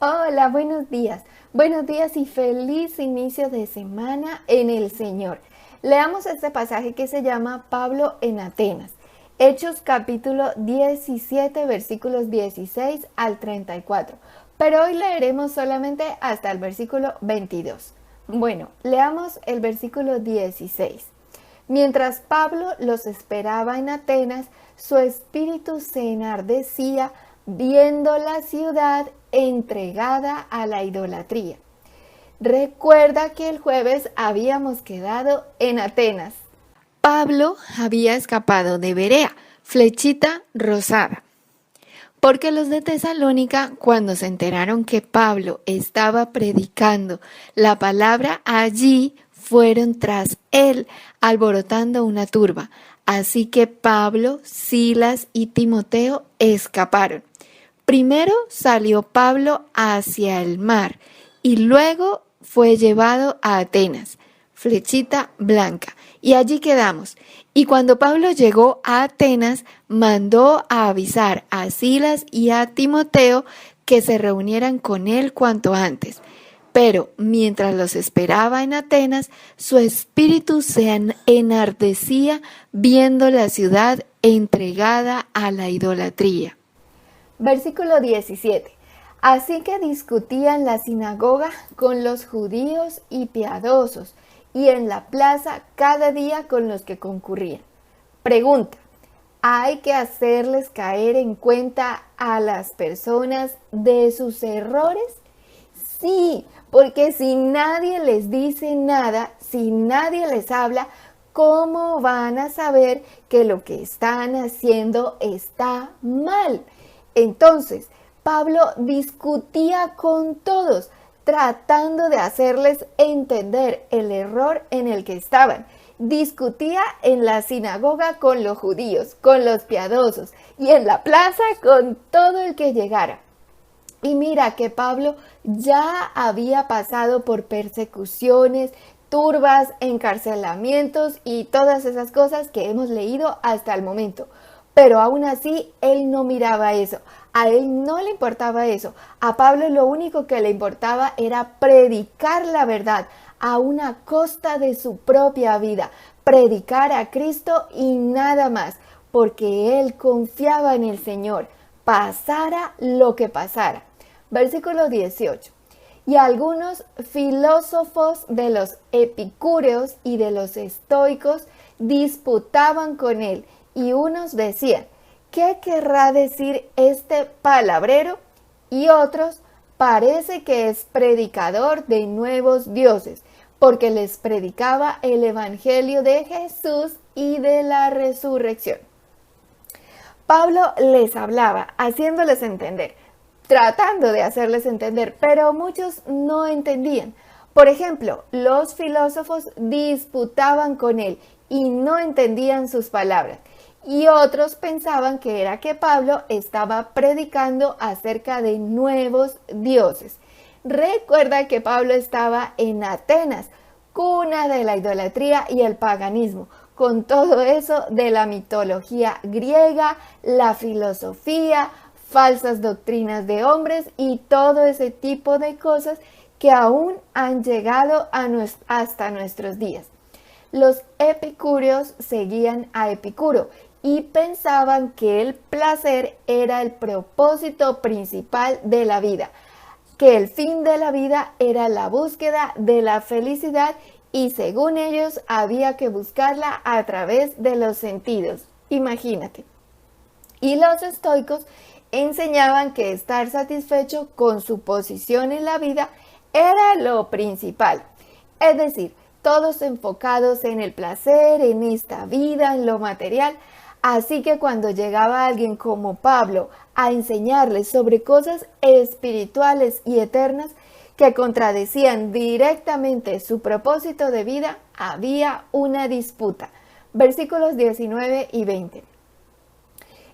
Hola, buenos días. Buenos días y feliz inicio de semana en el Señor. Leamos este pasaje que se llama Pablo en Atenas. Hechos capítulo 17, versículos 16 al 34. Pero hoy leeremos solamente hasta el versículo 22. Bueno, leamos el versículo 16. Mientras Pablo los esperaba en Atenas, su espíritu se enardecía viendo la ciudad entregada a la idolatría. Recuerda que el jueves habíamos quedado en Atenas. Pablo había escapado de Berea, flechita rosada, porque los de Tesalónica, cuando se enteraron que Pablo estaba predicando la palabra allí, fueron tras él, alborotando una turba. Así que Pablo, Silas y Timoteo escaparon. Primero salió Pablo hacia el mar y luego fue llevado a Atenas, flechita blanca, y allí quedamos. Y cuando Pablo llegó a Atenas, mandó a avisar a Silas y a Timoteo que se reunieran con él cuanto antes. Pero mientras los esperaba en Atenas, su espíritu se enardecía viendo la ciudad entregada a la idolatría. Versículo 17. Así que discutía en la sinagoga con los judíos y piadosos, y en la plaza cada día con los que concurrían. Pregunta: ¿hay que hacerles caer en cuenta a las personas de sus errores? Sí, porque si nadie les dice nada, si nadie les habla, ¿cómo van a saber que lo que están haciendo está mal? Entonces, Pablo discutía con todos, tratando de hacerles entender el error en el que estaban. Discutía en la sinagoga con los judíos, con los piadosos, y en la plaza con todo el que llegara. Y mira que Pablo ya había pasado por persecuciones, turbas, encarcelamientos y todas esas cosas que hemos leído hasta el momento. Pero aún así, él no miraba eso. A él no le importaba eso. A Pablo lo único que le importaba era predicar la verdad a una costa de su propia vida. Predicar a Cristo y nada más, porque él confiaba en el Señor, pasara lo que pasara. Versículo 18. Y algunos filósofos de los epicúreos y de los estoicos disputaban con él, y unos decían: ¿qué querrá decir este palabrero? Y otros: parece que es predicador de nuevos dioses, porque les predicaba el evangelio de Jesús y de la resurrección. Pablo les hablaba, haciéndoles entender, tratando de hacerles entender, pero muchos no entendían. Por ejemplo, los filósofos disputaban con él y no entendían sus palabras. Y otros pensaban que era que Pablo estaba predicando acerca de nuevos dioses. Recuerda que Pablo estaba en Atenas, cuna de la idolatría y el paganismo, con todo eso de la mitología griega, la filosofía, falsas doctrinas de hombres y todo ese tipo de cosas que aún han llegado hasta nuestros días. Los epicúreos seguían a Epicuro y pensaban que el placer era el propósito principal de la vida, que el fin de la vida era la búsqueda de la felicidad y según ellos había que buscarla a través de los sentidos. Imagínate. Y los estoicos enseñaban que estar satisfecho con su posición en la vida era lo principal. Es decir, todos enfocados en el placer, en esta vida, en lo material. Así que cuando llegaba alguien como Pablo a enseñarles sobre cosas espirituales y eternas que contradecían directamente su propósito de vida, había una disputa. Versículos 19 y 20.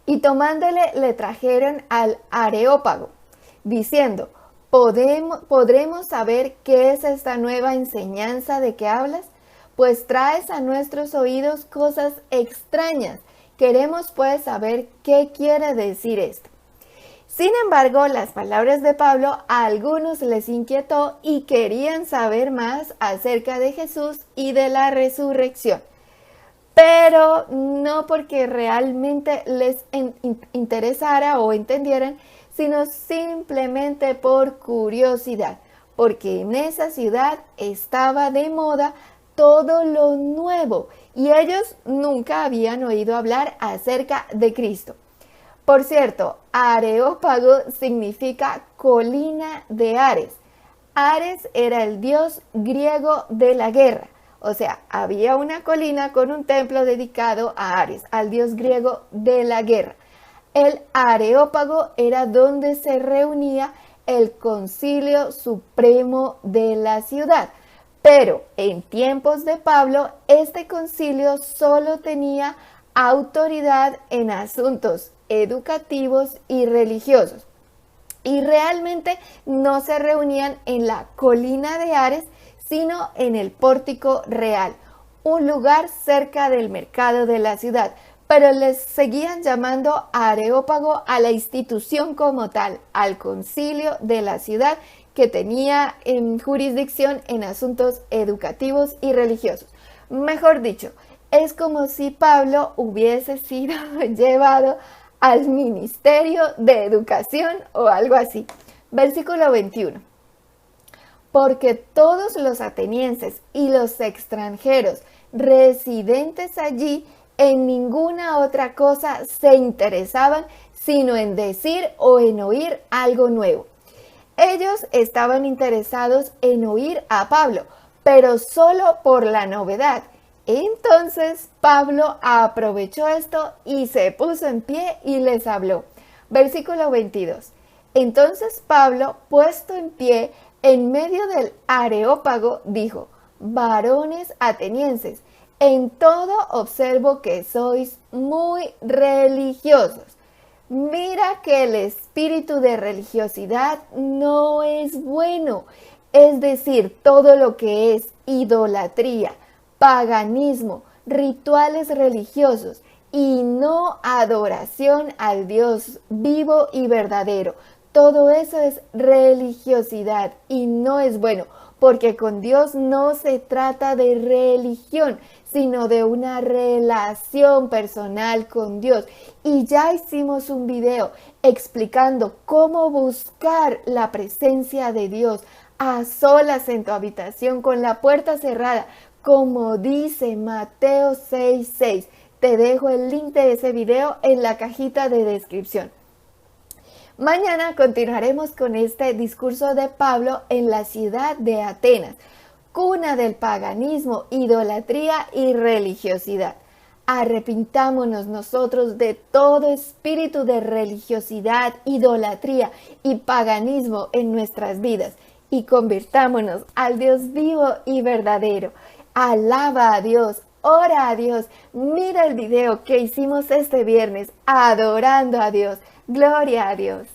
Y tomándole le trajeron al Areópago, diciendo: ¿Podremos saber qué es esta nueva enseñanza de que hablas? Pues traes a nuestros oídos cosas extrañas. Queremos pues saber qué quiere decir esto. Sin embargo, las palabras de Pablo a algunos les inquietó y querían saber más acerca de Jesús y de la resurrección, pero no porque realmente les interesara o entendieran, sino simplemente por curiosidad, porque en esa ciudad estaba de moda todo lo nuevo y ellos nunca habían oído hablar acerca de Cristo. Por cierto, Areópago significa colina de Ares. Ares era el dios griego de la guerra. O sea, había una colina con un templo dedicado a Ares, al dios griego de la guerra. El Areópago era donde se reunía el concilio supremo de la ciudad. Pero en tiempos de Pablo, este concilio solo tenía autoridad en asuntos educativos y religiosos. Y realmente no se reunían en la colina de Ares, sino en el pórtico real, un lugar cerca del mercado de la ciudad. Pero les seguían llamando Areópago a la institución como tal, al concilio de la ciudad que tenía jurisdicción en asuntos educativos y religiosos. Mejor dicho, es como si Pablo hubiese sido llevado al ministerio de educación o algo así. Versículo 21. Porque todos los atenienses y los extranjeros residentes allí en ninguna otra cosa se interesaban sino en decir o en oír algo nuevo. Ellos estaban interesados en oír a Pablo, pero solo por la novedad. Entonces Pablo aprovechó esto y se puso en pie y les habló. Versículo 22. Entonces Pablo, puesto en pie en medio del Areópago, dijo: varones atenienses, en todo observo que sois muy religiosos. Mira que el espíritu de religiosidad no es bueno, es decir, todo lo que es idolatría, paganismo, rituales religiosos y no adoración al Dios vivo y verdadero. Todo eso es religiosidad y no es bueno, porque con Dios no se trata de religión, sino de una relación personal con Dios. Y ya hicimos un video explicando cómo buscar la presencia de Dios a solas en tu habitación con la puerta cerrada, como dice Mateo 6:6. Te dejo el link de ese video en la cajita de descripción. Mañana continuaremos con este discurso de Pablo en la ciudad de Atenas, cuna del paganismo, idolatría y religiosidad. Arrepintámonos nosotros de todo espíritu de religiosidad, idolatría y paganismo en nuestras vidas y convirtámonos al Dios vivo y verdadero. Alaba a Dios, ora a Dios, mira el video que hicimos este viernes, adorando a Dios. Gloria a Dios.